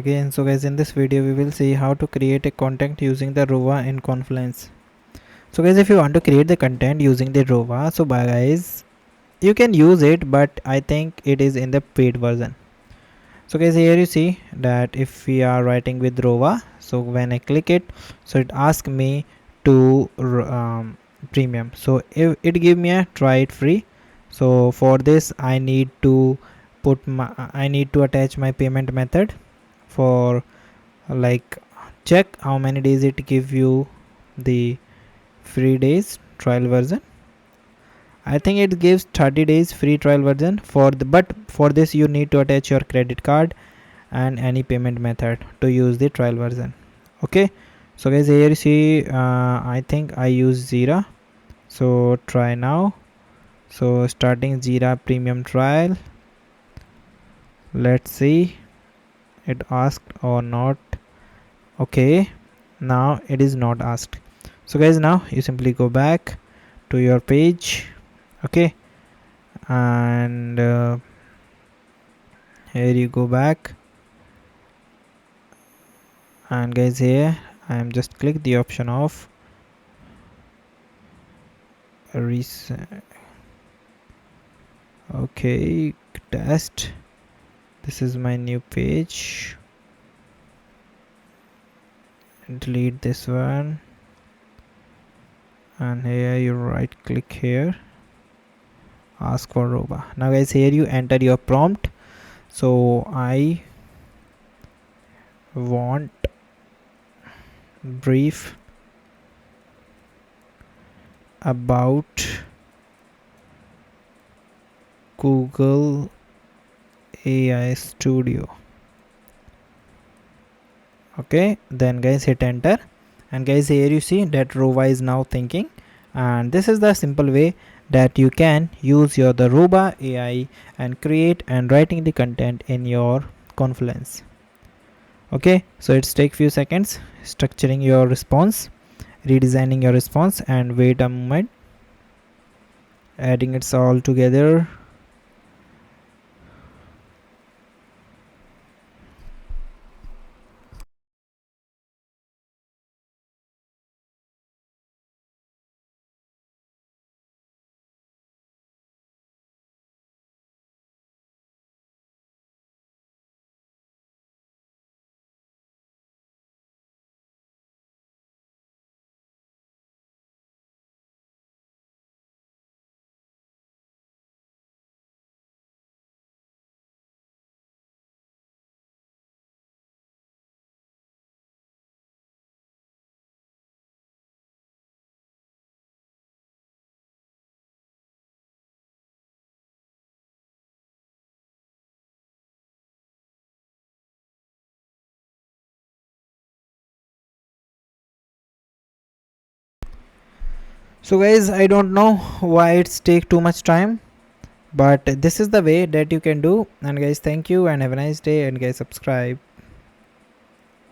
Again, so guys, in this video we will see how to create a content using the Rovo in Confluence. So guys, if you want to create the content using the Rovo, so guys, you can use it, but I think it is in the paid version. So guys, here you see that if we are writing with Rovo, so when I click it, so it asks me to premium. So if it give me a try it free. So for this I need to attach my payment method for like check how many days it give you the free days trial version. I think it gives 30 days free trial version but for this you need to attach your credit card and any payment method to use the trial version. Okay, so guys, here you see I think I use Jira. So try now. So starting Jira premium trial. Let's see it asked or not. Okay, now it is not asked. So guys, now you simply go back to your page. Okay, and here you go back, and guys, here I am just click the option of reset. Okay, test. This is my new page. Delete this one, and here you right click here, ask for Rovo. Now guys, here you enter your prompt. So I want brief about Google AI Studio. Okay, then guys hit enter, and guys, here you see that Rovo is now thinking, and this is the simple way that you can use the Rovo AI and create and writing the content in your Confluence. Okay, so it's take few seconds structuring your response, redesigning your response, and wait a moment, adding it all together. So guys, I don't know why it's take too much time, but this is the way that you can do. And guys, thank you and have a nice day, and guys, subscribe.